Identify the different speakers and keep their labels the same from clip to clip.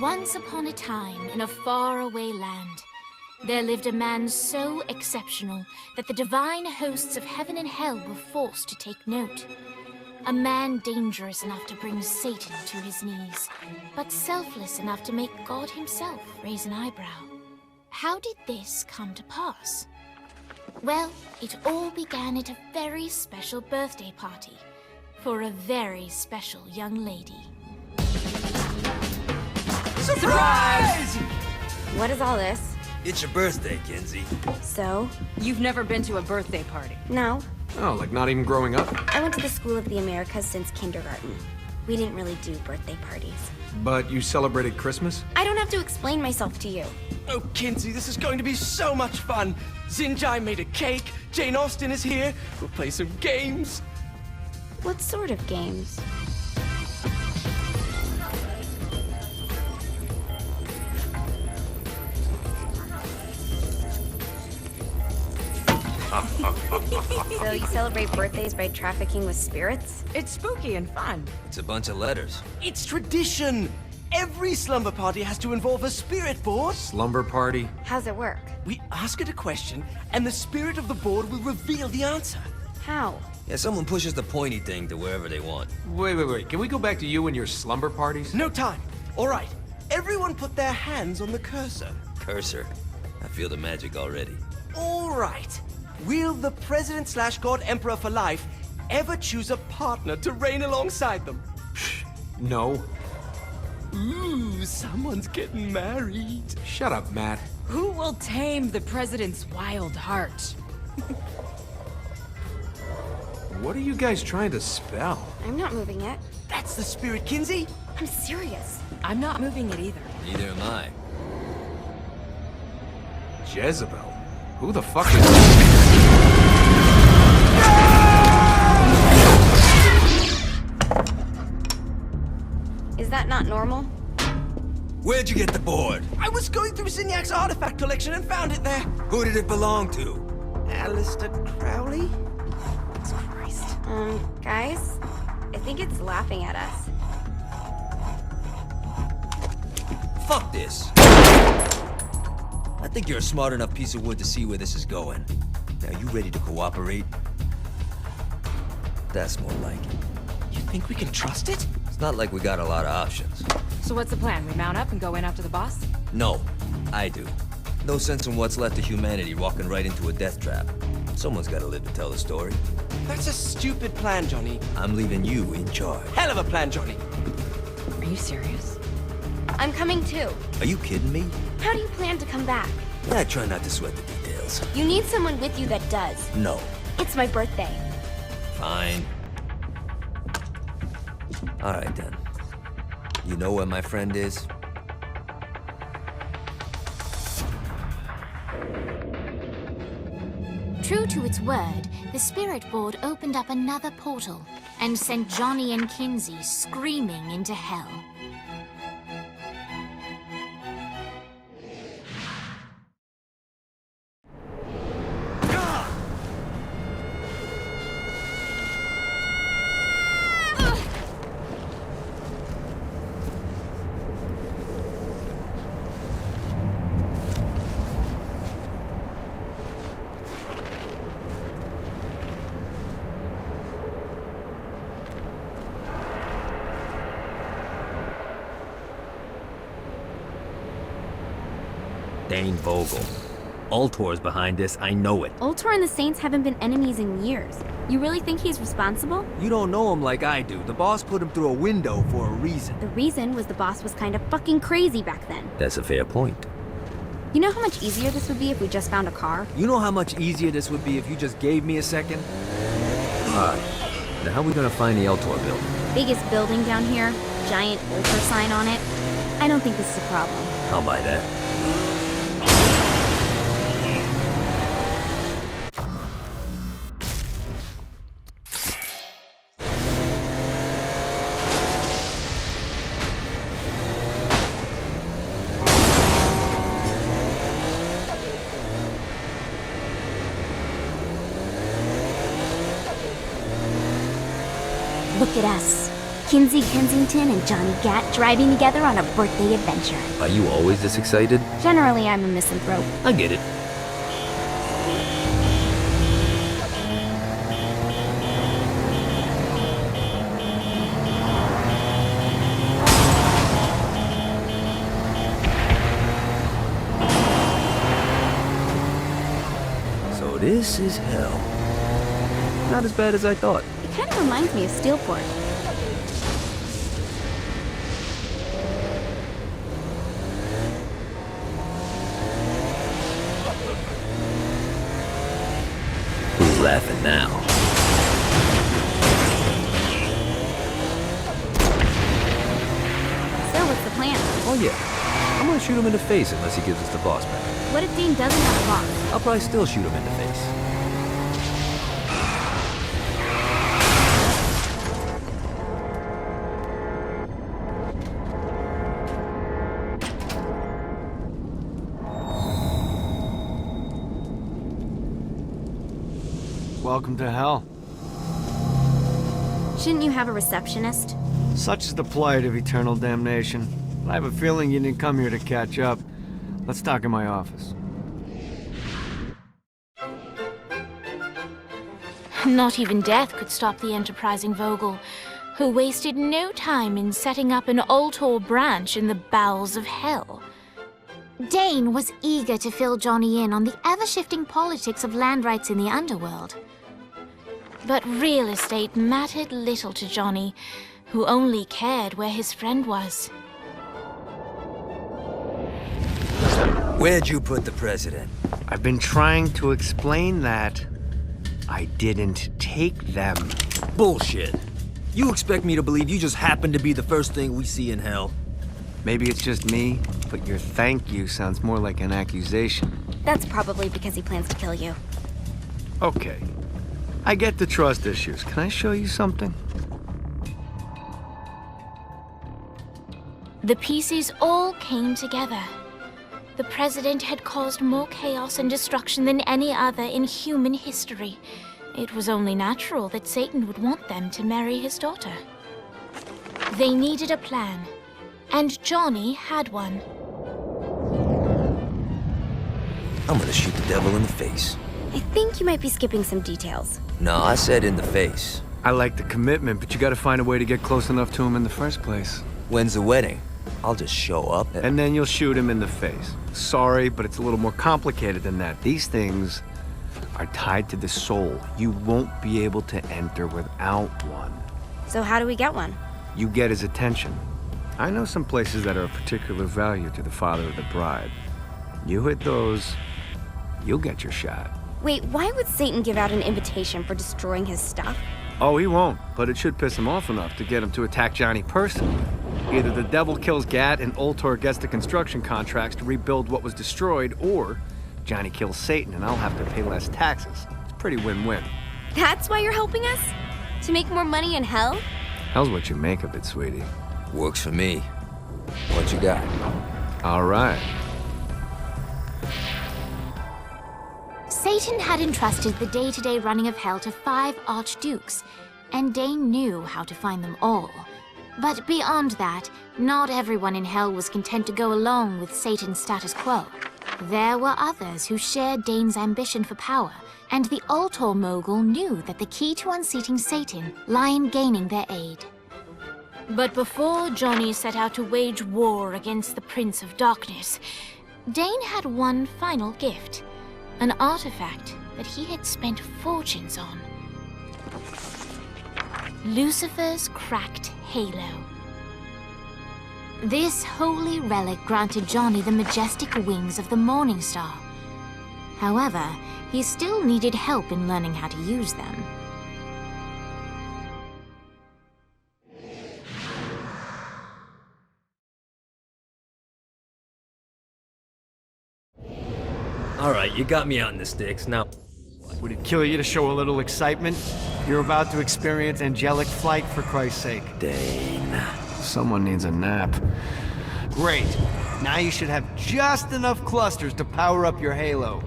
Speaker 1: Once upon a time, in a faraway land, there lived a man so exceptional that the divine hosts of heaven and hell were forced to take note. A man dangerous enough to bring Satan to his knees, but selfless enough to make God himself raise an eyebrow. How did this come to pass? Well, it all began at a very special birthday party for a very special young lady.
Speaker 2: Surprise!
Speaker 3: What is all this?
Speaker 4: It's your birthday, Kinsey.
Speaker 3: So?
Speaker 2: You've never been to a birthday party.
Speaker 3: No.
Speaker 5: Oh, like not even growing up?
Speaker 3: I went to the School of the Americas since kindergarten. We didn't really do birthday parties.
Speaker 5: But you celebrated Christmas?
Speaker 3: I don't have to explain myself to you.
Speaker 6: Oh, Kinsey, this is going to be so much fun. Zinjai made a cake, Jane Austen is here, we'll play some games.
Speaker 3: What sort of games? So you celebrate birthdays by trafficking with spirits?
Speaker 2: It's spooky and fun.
Speaker 4: It's a bunch of letters.
Speaker 6: It's tradition. Every slumber party has to involve a spirit board.
Speaker 5: Slumber party?
Speaker 3: How's it work?
Speaker 6: We ask it a question, and the spirit of the board will reveal the answer.
Speaker 3: How?
Speaker 4: Yeah, someone pushes the pointy thing to wherever they want.
Speaker 5: Wait. Can we go back to you and your slumber parties?
Speaker 6: No time. All right. Everyone put their hands on the cursor.
Speaker 4: Cursor. I feel the magic already.
Speaker 6: All right. Will the President/God Emperor for life ever choose a partner to reign alongside them?
Speaker 5: No.
Speaker 6: Ooh, someone's getting married.
Speaker 5: Shut up, Matt.
Speaker 2: Who will tame the president's wild heart?
Speaker 5: What are you guys trying to spell?
Speaker 3: I'm not moving it.
Speaker 6: That's the spirit, Kinsey.
Speaker 3: I'm serious.
Speaker 2: I'm not moving it either.
Speaker 4: Neither am I.
Speaker 5: Jezebel? Who the fuck is...
Speaker 3: Is that not normal?
Speaker 4: Where'd you get the board?
Speaker 6: I was going through Zignac's artifact collection and found it there.
Speaker 4: Who did it belong to?
Speaker 6: Alistair Crowley?
Speaker 3: Christ. Guys? I think it's laughing at us.
Speaker 4: Fuck this. I think you're a smart enough piece of wood to see where this is going. Now, you ready to cooperate? That's more like it.
Speaker 6: You think we can trust it?
Speaker 4: It's not like we got a lot of options.
Speaker 2: So what's the plan? We mount up and go in after the boss?
Speaker 4: No, I do. No sense in what's left of humanity walking right into a death trap. Someone's gotta live to tell the story.
Speaker 6: That's a stupid plan, Johnny.
Speaker 4: I'm leaving you in charge.
Speaker 6: Hell of a plan, Johnny.
Speaker 2: Are you serious?
Speaker 3: I'm coming too.
Speaker 4: Are you kidding me?
Speaker 3: How do you plan to come back?
Speaker 4: I try not to sweat the details.
Speaker 3: You need someone with you that does.
Speaker 4: No.
Speaker 3: It's my birthday.
Speaker 4: Fine. Alright then. You know where my friend is?
Speaker 1: True to its word, the spirit board opened up another portal and sent Johnny and Kinsey screaming into hell.
Speaker 4: Dane Vogel. Ultor's behind this, I know it.
Speaker 3: Ultor and the Saints haven't been enemies in years. You really think he's responsible?
Speaker 4: You don't know him like I do. The boss put him through a window for a reason.
Speaker 3: The reason was the boss was kind of fucking crazy back then.
Speaker 4: That's a fair point.
Speaker 3: You know how much easier this would be if we just found a car?
Speaker 4: You know how much easier this would be if you just gave me a second? Alright. Now how are we gonna find the Ultor building?
Speaker 3: Biggest building down here, giant Ultor sign on it. I don't think this is a problem.
Speaker 4: I'll buy that.
Speaker 3: Look at us. Kinsey Kensington and Johnny Gat driving together on a birthday adventure.
Speaker 4: Are you always this excited?
Speaker 3: Generally, I'm a misanthrope.
Speaker 4: I get it. So this is hell. Not as bad as I thought.
Speaker 3: It kind of reminds me of Steelport.
Speaker 4: Who's laughing now?
Speaker 3: So what's the plan?
Speaker 4: Oh yeah. I'm gonna shoot him in the face unless he gives us the boss back.
Speaker 3: What if Dean doesn't have a boss?
Speaker 4: I'll probably still shoot him in the face.
Speaker 7: Welcome to hell.
Speaker 3: Shouldn't you have a receptionist?
Speaker 7: Such is the plight of eternal damnation. I have a feeling you didn't come here to catch up. Let's talk in my office.
Speaker 1: Not even death could stop the enterprising Vogel, who wasted no time in setting up an Ultor branch in the bowels of hell. Dane was eager to fill Johnny in on the ever-shifting politics of land rights in the underworld. But real estate mattered little to Johnny, who only cared where his friend was.
Speaker 4: Where'd you put the president?
Speaker 7: I've been trying to explain that. I didn't take them.
Speaker 4: Bullshit. You expect me to believe you just happened to be the first thing we see in hell?
Speaker 7: Maybe it's just me, but your thank you sounds more like an accusation.
Speaker 3: That's probably because he plans to kill you.
Speaker 7: Okay. I get the trust issues. Can I show you something?
Speaker 1: The pieces all came together. The president had caused more chaos and destruction than any other in human history. It was only natural that Satan would want them to marry his daughter. They needed a plan, and Johnny had one.
Speaker 4: I'm gonna shoot the devil in the face.
Speaker 3: I think you might be skipping some details.
Speaker 4: No, I said in the face.
Speaker 7: I like the commitment, but you gotta find a way to get close enough to him in the first place.
Speaker 4: When's the wedding? I'll just show up
Speaker 7: And then you'll shoot him in the face. Sorry, but it's a little more complicated than that. These things are tied to the soul. You won't be able to enter without one.
Speaker 3: So how do we get one?
Speaker 7: You get his attention. I know some places that are of particular value to the father of the bride. You hit those, you'll get your shot.
Speaker 3: Wait, why would Satan give out an invitation for destroying his stuff?
Speaker 7: Oh, he won't, but it should piss him off enough to get him to attack Johnny personally. Either the devil kills Gat and Ultor gets the construction contracts to rebuild what was destroyed, or Johnny kills Satan and I'll have to pay less taxes. It's pretty win-win.
Speaker 3: That's why you're helping us? To make more money in hell?
Speaker 7: Hell's what you make of it, sweetie.
Speaker 4: Works for me. What you got?
Speaker 7: All right.
Speaker 1: Satan had entrusted the day-to-day running of hell to 5 archdukes, and Dane knew how to find them all. But beyond that, not everyone in hell was content to go along with Satan's status quo. There were others who shared Dane's ambition for power, and the Ultor mogul knew that the key to unseating Satan lay in gaining their aid. But before Johnny set out to wage war against the Prince of Darkness, Dane had one final gift, an artifact that he had spent fortunes on. Lucifer's cracked halo. This holy relic granted Johnny the majestic wings of the Morning Star. However, he still needed help in learning how to use them.
Speaker 4: Alright, you got me out in the sticks. Now,
Speaker 7: Would it kill you to show a little excitement? You're about to experience angelic flight, for Christ's sake.
Speaker 4: Dane.
Speaker 7: Someone needs a nap. Great. Now you should have just enough clusters to power up your halo.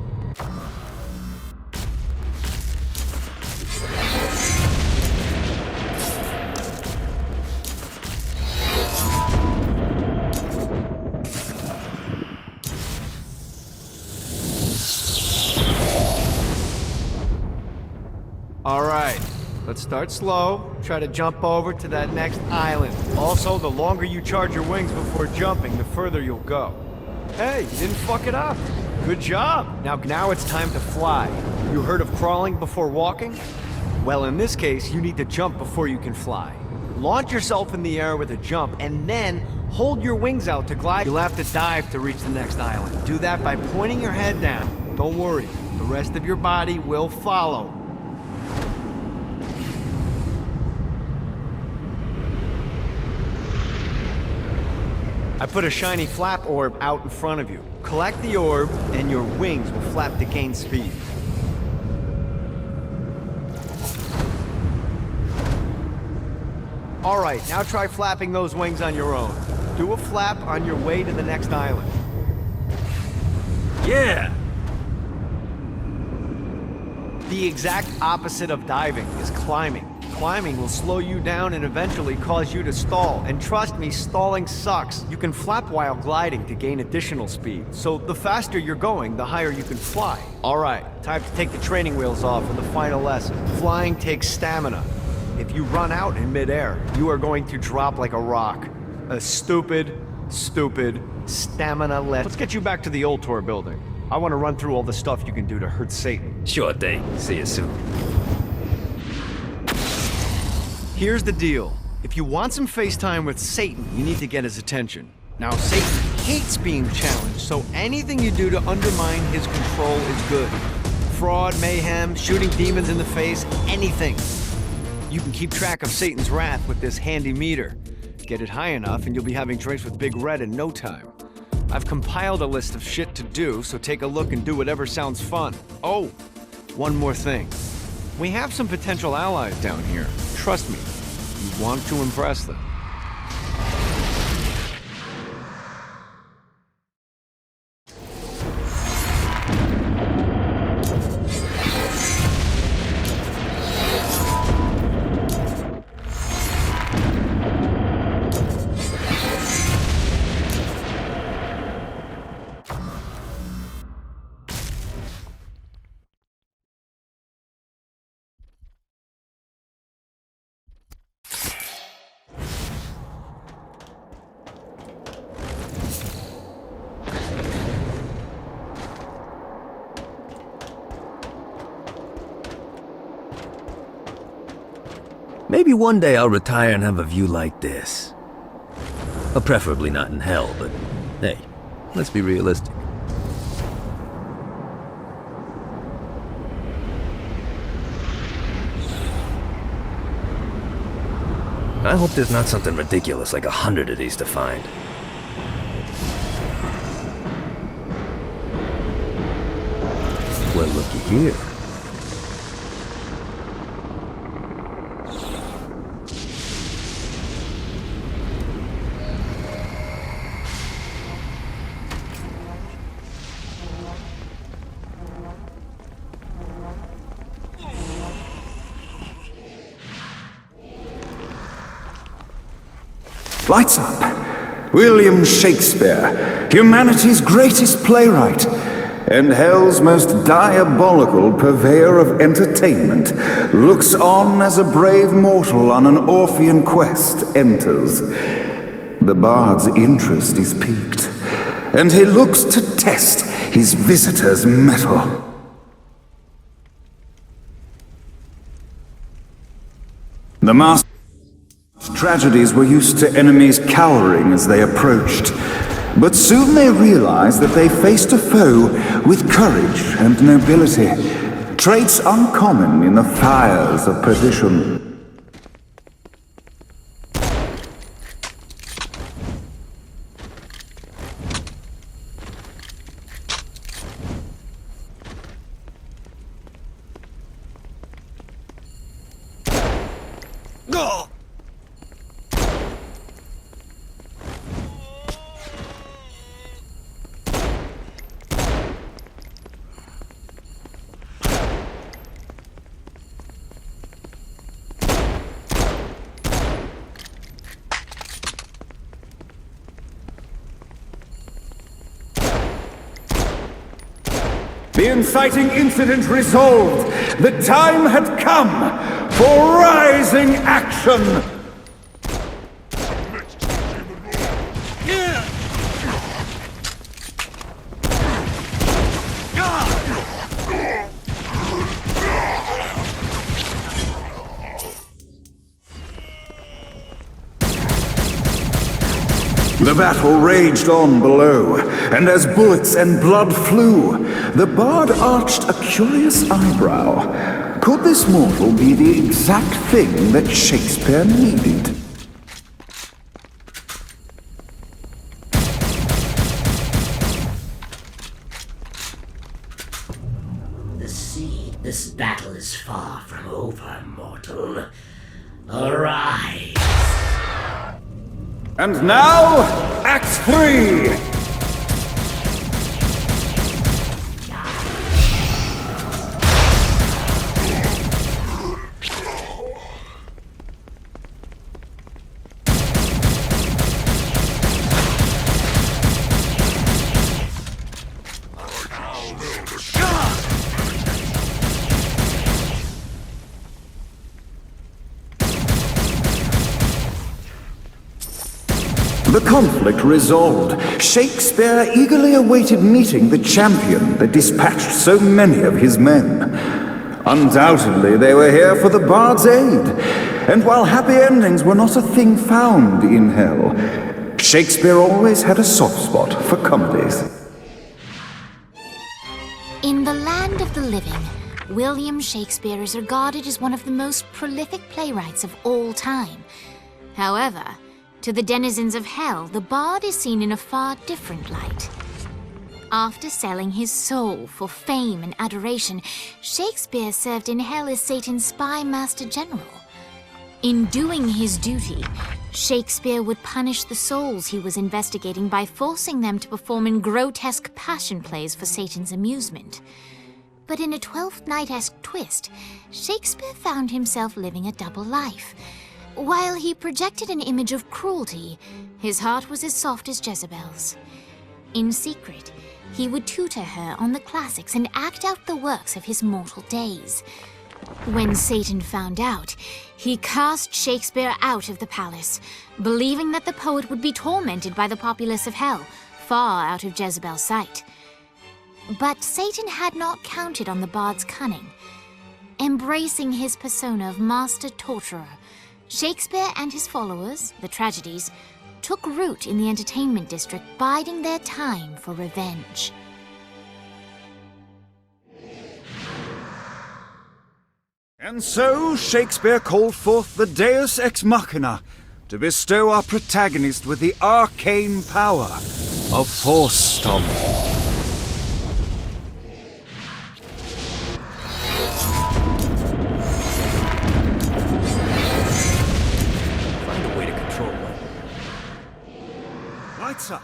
Speaker 7: But start slow, try to jump over to that next island. Also, the longer you charge your wings before jumping, the further you'll go. Hey, you didn't fuck it up. Good job. Now it's time to fly. You heard of crawling before walking? Well, in this case, you need to jump before you can fly. Launch yourself in the air with a jump, and then hold your wings out to glide. You'll have to dive to reach the next island. Do that by pointing your head down. Don't worry, the rest of your body will follow. I put a shiny flap orb out in front of you. Collect the orb, and your wings will flap to gain speed. Alright, now try flapping those wings on your own. Do a flap on your way to the next island.
Speaker 4: Yeah!
Speaker 7: The exact opposite of diving is climbing. Climbing will slow you down and eventually cause you to stall. And trust me, stalling sucks. You can flap while gliding to gain additional speed. So the faster you're going, the higher you can fly. Alright, time to take the training wheels off for the final lesson. Flying takes stamina. If you run out in midair, you are going to drop like a rock. A stupid stamina-less. Let's get you back to the old tour building. I want to run through all the stuff you can do to hurt Satan.
Speaker 4: Sure thing. See you soon.
Speaker 7: Here's the deal. If you want some FaceTime with Satan, you need to get his attention. Now, Satan hates being challenged, so anything you do to undermine his control is good. Fraud, mayhem, shooting demons in the face, anything. You can keep track of Satan's wrath with this handy meter. Get it high enough and you'll be having drinks with Big Red in no time. I've compiled a list of shit to do, so take a look and do whatever sounds fun. Oh, one more thing. We have some potential allies down here. Trust me, you want to impress them.
Speaker 4: Maybe one day I'll retire and have a view like this. Well, preferably not in hell, but hey, let's be realistic. I hope there's not something ridiculous like 100 of these to find. Well, looky here.
Speaker 8: Lights up. William Shakespeare, humanity's greatest playwright, and hell's most diabolical purveyor of entertainment, looks on as a brave mortal on an Orphean quest enters. The bard's interest is piqued, and he looks to test his visitor's mettle. The master's tragedies were used to enemies cowering as they approached, but soon they realized that they faced a foe with courage and nobility, traits uncommon in the fires of perdition. The inciting incident resolved. The time had come for rising action. The battle raged on below, and as bullets and blood flew, the bard arched a curious eyebrow. Could this mortal be the exact thing that Shakespeare needed?
Speaker 9: This battle is far from over, mortal. Arise!
Speaker 8: And now, Act 3! The conflict resolved. Shakespeare eagerly awaited meeting the champion that dispatched so many of his men. Undoubtedly, they were here for the bard's aid. And while happy endings were not a thing found in hell, Shakespeare always had a soft spot for comedies.
Speaker 1: In the land of the living, William Shakespeare is regarded as one of the most prolific playwrights of all time. However, to the denizens of hell, the bard is seen in a far different light. After selling his soul for fame and adoration, Shakespeare served in hell as Satan's spy master general. In doing his duty, Shakespeare would punish the souls he was investigating by forcing them to perform in grotesque passion plays for Satan's amusement. But in a Twelfth Night-esque twist, Shakespeare found himself living a double life. While he projected an image of cruelty, his heart was as soft as Jezebel's. In secret, he would tutor her on the classics and act out the works of his mortal days. When Satan found out, he cast Shakespeare out of the palace, believing that the poet would be tormented by the populace of hell, far out of Jezebel's sight. But Satan had not counted on the bard's cunning. Embracing his persona of master torturer, Shakespeare and his followers, the tragedies, took root in the entertainment district, biding their time for revenge.
Speaker 8: And so Shakespeare called forth the Deus Ex Machina to bestow our protagonist with the arcane power of Force Stomp. Lights up.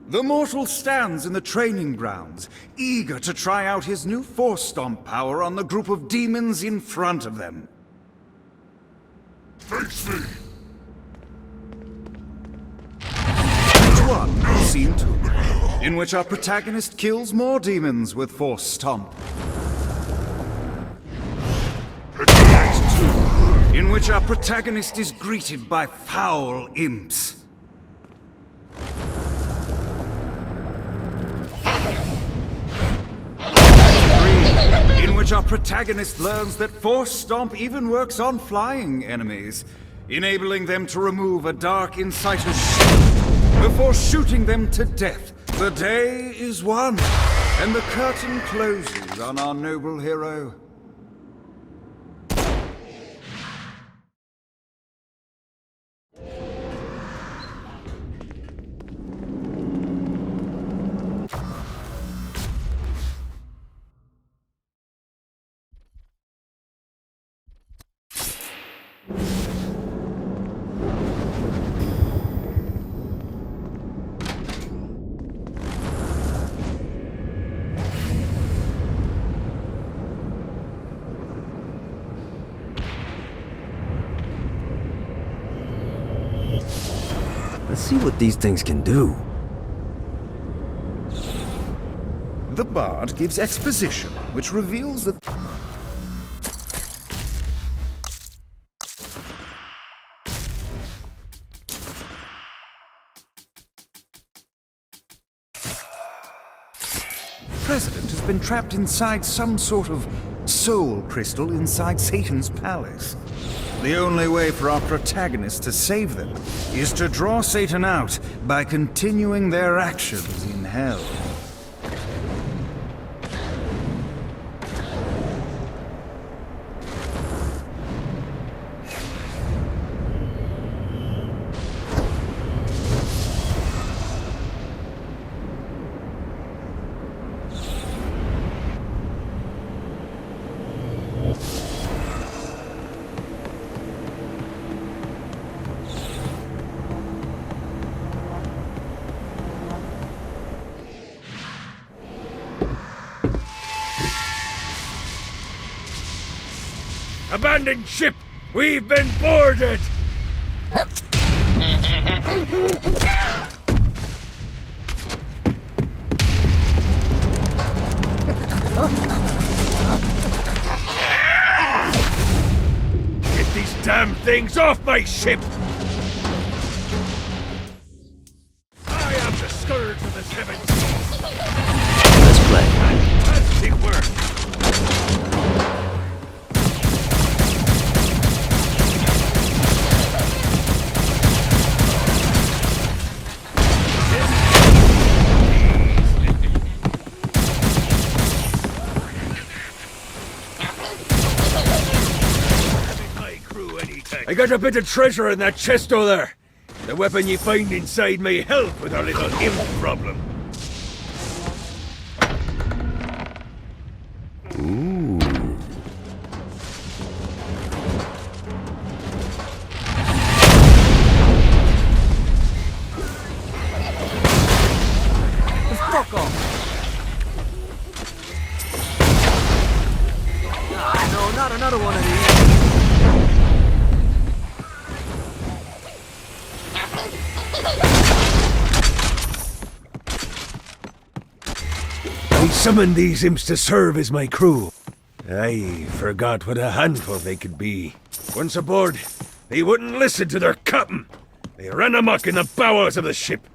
Speaker 8: The mortal stands in the training grounds, eager to try out his new Force Stomp power on the group of demons in front of them.
Speaker 10: Face me!
Speaker 8: pt1, Scene 2, in which our protagonist kills more demons with Force Stomp. Act 2, in which our protagonist is greeted by foul imps. In which our protagonist learns that Force Stomp even works on flying enemies, enabling them to remove a dark inciter's shield before shooting them to death. The day is won, and the curtain closes on our noble hero.
Speaker 4: Let's see what these things can do.
Speaker 8: The bard gives exposition, which reveals that... President has been trapped inside some sort of soul crystal inside Satan's palace. The only way for our protagonists to save them is to draw Satan out by continuing their actions in hell.
Speaker 10: Abandoned ship! We've been boarded! Get these damn things off my ship! I am the scourge of the seven seas!
Speaker 4: Let's play.
Speaker 10: Fantastic work! I got a bit of treasure in that chest over there. The weapon you find inside may help with our little imp problem.
Speaker 8: Ooh.
Speaker 6: Fuck off! Ah, no, not another one of these.
Speaker 10: I summoned these imps to serve as my crew. I forgot what a handful they could be. Once aboard, they wouldn't listen to their captain. They ran amok in the bowels of the ship.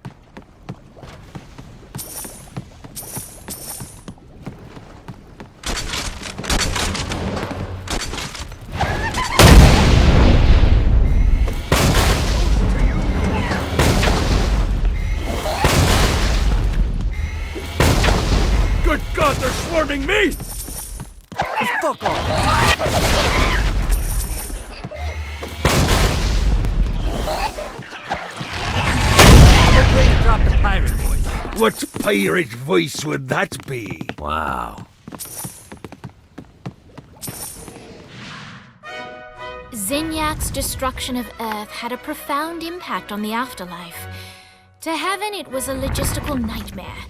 Speaker 10: Good God, they're swarming me!
Speaker 6: Fuck off! Drop the pirate voice.
Speaker 10: What pirate voice would that be?
Speaker 4: Wow.
Speaker 1: Zinyak's destruction of Earth had a profound impact on the afterlife. To heaven, it was a logistical nightmare.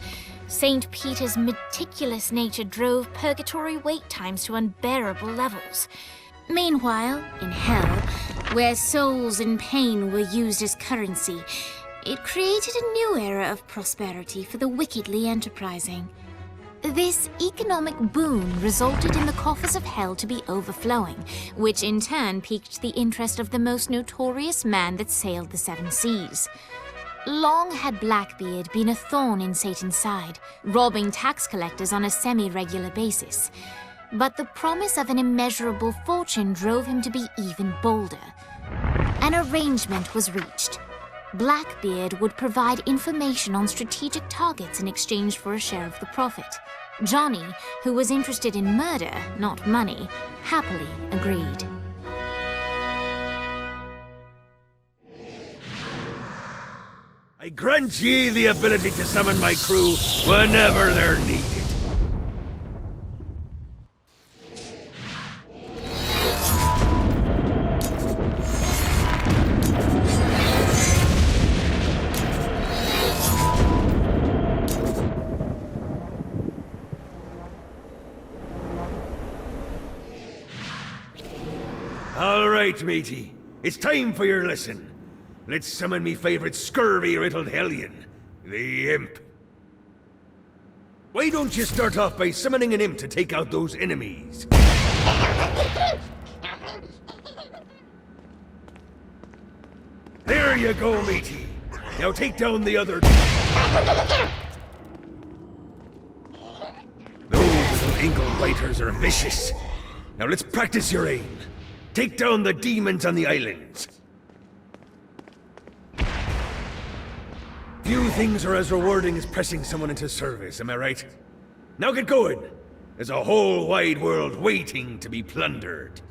Speaker 1: St. Peter's meticulous nature drove purgatory wait times to unbearable levels. Meanwhile, in hell, where souls in pain were used as currency, it created a new era of prosperity for the wickedly enterprising. This economic boon resulted in the coffers of hell to be overflowing, which in turn piqued the interest of the most notorious man that sailed the seven seas. Long had Blackbeard been a thorn in Satan's side, robbing tax collectors on a semi-regular basis. But the promise of an immeasurable fortune drove him to be even bolder. An arrangement was reached. Blackbeard would provide information on strategic targets in exchange for a share of the profit. Johnny, who was interested in murder, not money, happily agreed.
Speaker 10: I grant ye the ability to summon my crew whenever they're needed. All right, matey. It's time for your lesson. Let's summon me favorite scurvy-riddled hellion, the Imp. Why don't you start off by summoning an imp to take out those enemies? There you go, matey. Now take down the other... Those little ankle biters are vicious. Now let's practice your aim. Take down the demons on the islands. Few things are as rewarding as pressing someone into service, am I right? Now get going. There's a whole wide world waiting to be plundered.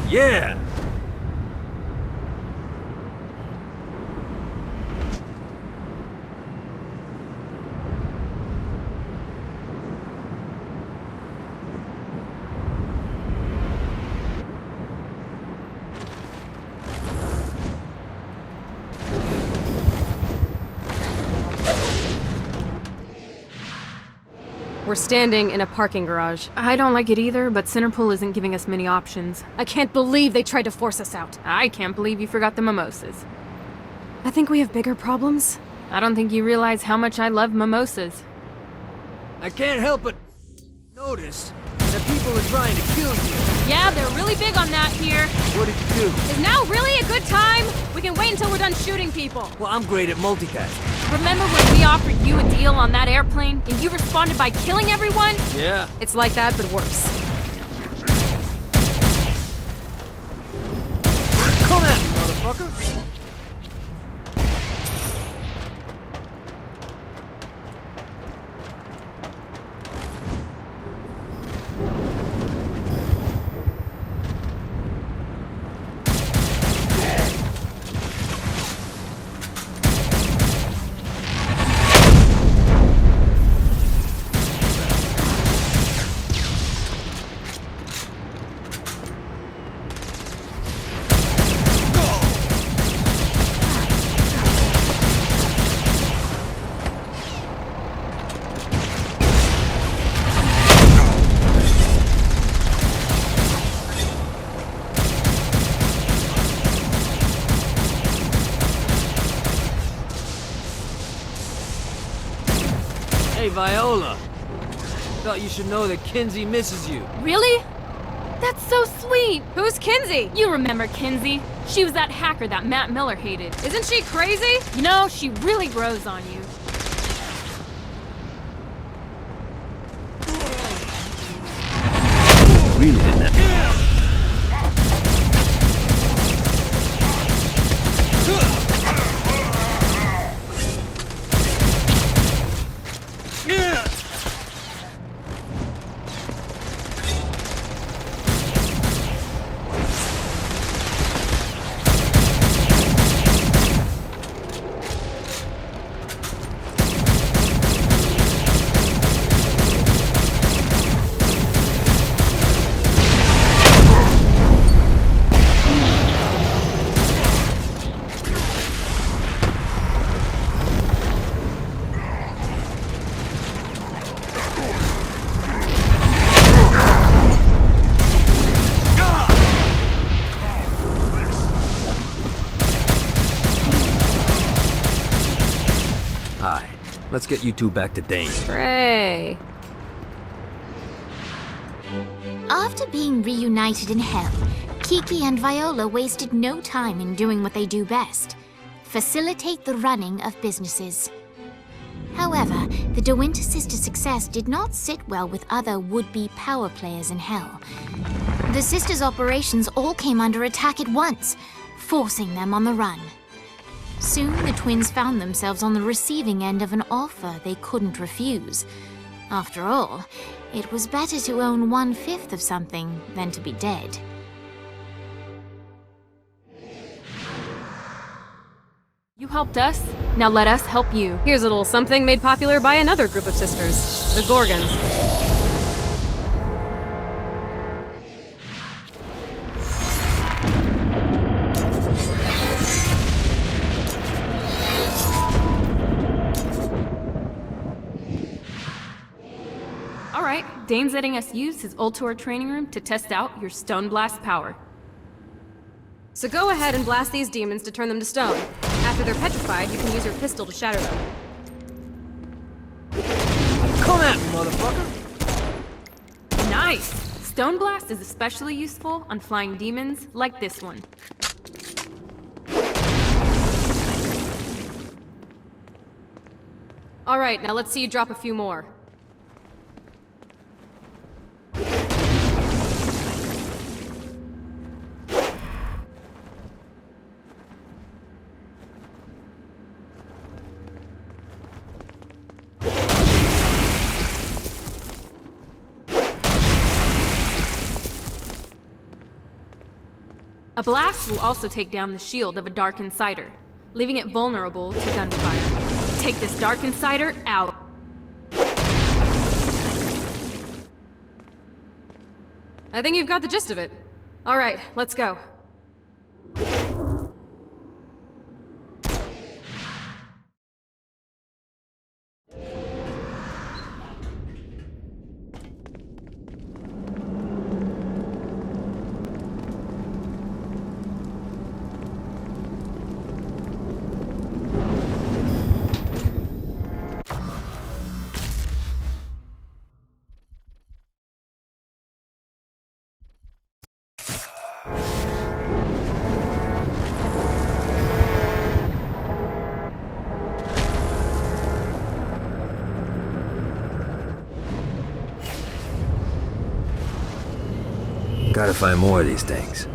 Speaker 10: Yeah!
Speaker 11: We're standing in a parking garage. I don't like it either, but Centerpool isn't giving us many options. I can't believe they tried to force us out. I can't believe you forgot the mimosas. I think we have bigger problems. I don't think you realize how much I love mimosas.
Speaker 4: I can't help but notice that people are trying to kill you.
Speaker 11: Yeah, they're really big on that here.
Speaker 4: What did you do?
Speaker 11: Is now really a good time? We can wait until we're done shooting people.
Speaker 4: Well, I'm great at multitasking.
Speaker 11: Remember when we offered you a deal on that airplane, and you responded by killing everyone?
Speaker 4: Yeah.
Speaker 11: It's like that, but worse.
Speaker 4: Come at me, motherfucker! Hey, Viola. Thought you should know that Kinsey misses you.
Speaker 11: Really? That's so sweet! Who's Kinsey? You remember Kinsey. She was that hacker that Matt Miller hated. Isn't she crazy? You know, she really grows on you.
Speaker 10: Really didn't have
Speaker 4: Let's get you two back to Dane.
Speaker 11: Hooray.
Speaker 1: After being reunited in Hell, Kiki and Viola wasted no time in doing what they do best: facilitate the running of businesses. However, the De Winter sisters' success did not sit well with other would-be power players in Hell. The sisters' operations all came under attack at once, forcing them on the run. Soon, the twins found themselves on the receiving end of an offer they couldn't refuse. After all, it was better to own 1/5 of something than to be dead.
Speaker 11: You helped us, now let us help you. Here's a little something made popular by another group of sisters, the Gorgons. Alright, Dane's letting us use his Ultor training room to test out your Stone Blast power. So go ahead and blast these demons to turn them to stone. After they're petrified, you can use your pistol to shatter them.
Speaker 6: Come at me, motherfucker!
Speaker 11: Nice! Stone Blast is especially useful on flying demons like this one. Alright, now let's see you drop a few more. A blast will also take down the shield of a Dark Insider, leaving it vulnerable to gunfire. Take this Dark Insider out. I think you've got the gist of it. All right, let's go.
Speaker 4: Gotta find more of these things.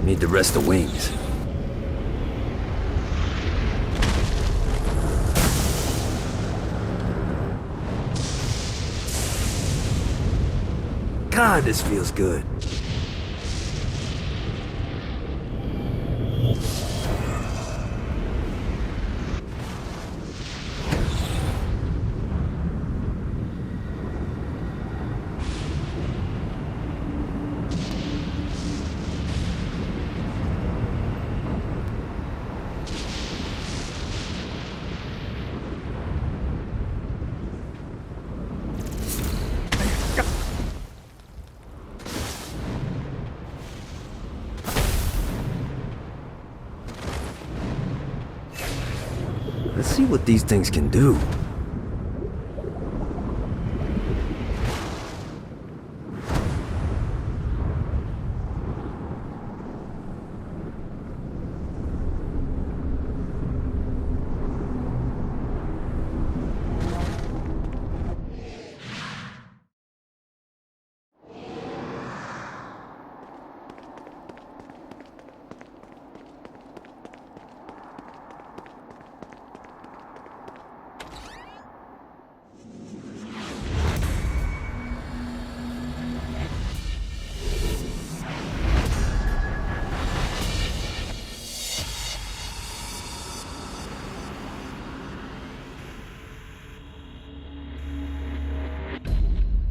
Speaker 4: Need the rest of wings. God, this feels good. Let's see what these things can do.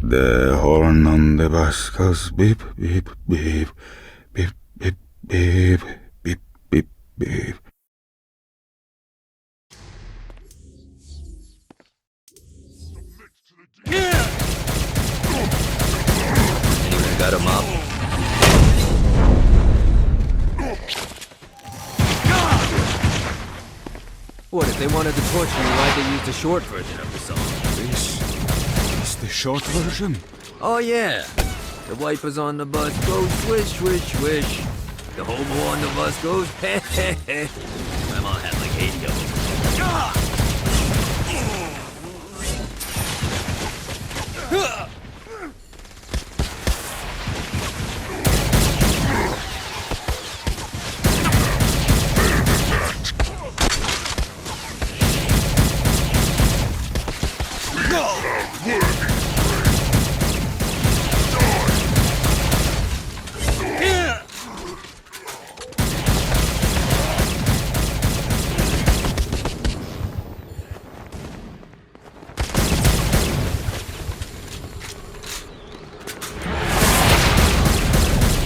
Speaker 8: The horn on the bus goes beep, beep, beep, beep, beep, Beep, beep, beep, beep.
Speaker 4: Anyone got him up? What, if they wanted to torture you, why'd they use the short version of the song?
Speaker 8: This is the short version.
Speaker 4: Oh yeah. The wipers on the bus go swish, swish, swish. The hobo on the bus goes heh heh heh. My mom had like 80 of them.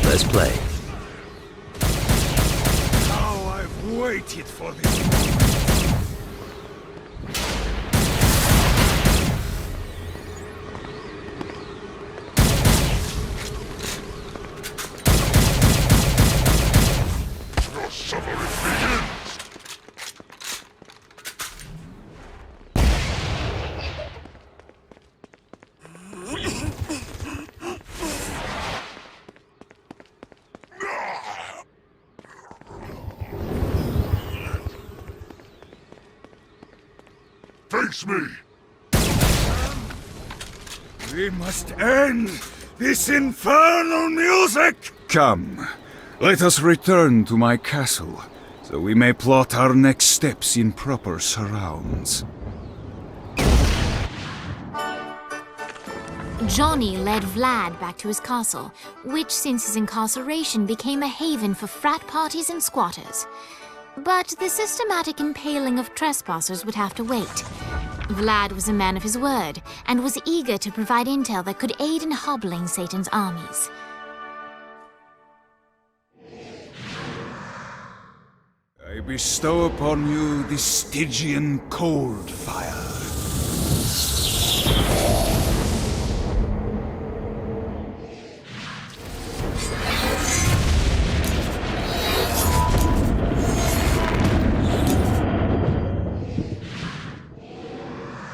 Speaker 4: Let's play.
Speaker 8: How I've waited for this.
Speaker 10: Your suffering begins! Face me!
Speaker 8: We must end this infernal music! Come, let us return to my castle, so we may plot our next steps in proper surrounds.
Speaker 1: Johnny led Vlad back to his castle, which since his incarceration became a haven for frat parties and squatters. But the systematic impaling of trespassers would have to wait. Vlad was a man of his word, and was eager to provide intel that could aid in hobbling Satan's armies.
Speaker 8: I bestow upon you the Stygian cold fire.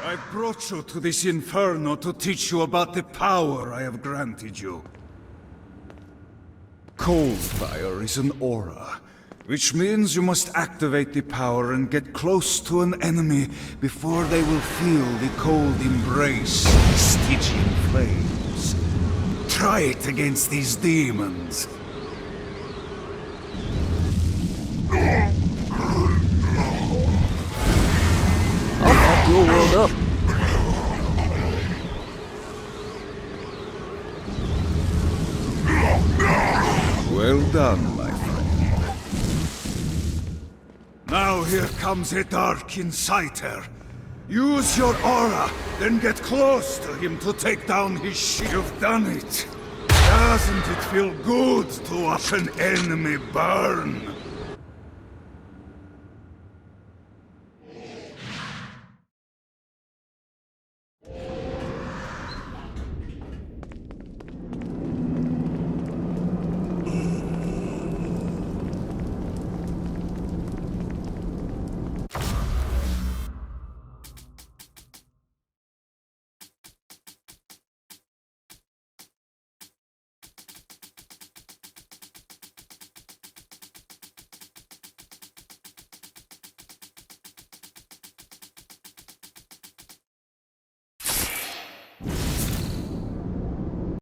Speaker 8: I brought you to this inferno to teach you about the power I have granted you. Cold fire is an aura, which means you must activate the power and get close to an enemy before they will feel the cold embrace of the Stygian flames. Try it against these demons.
Speaker 4: I'll fuck your world up.
Speaker 8: Well done, my friend. Now here comes a dark inciter. Use your aura, then get close to him to take down his shield. You've done it. Doesn't it feel good to watch an enemy burn?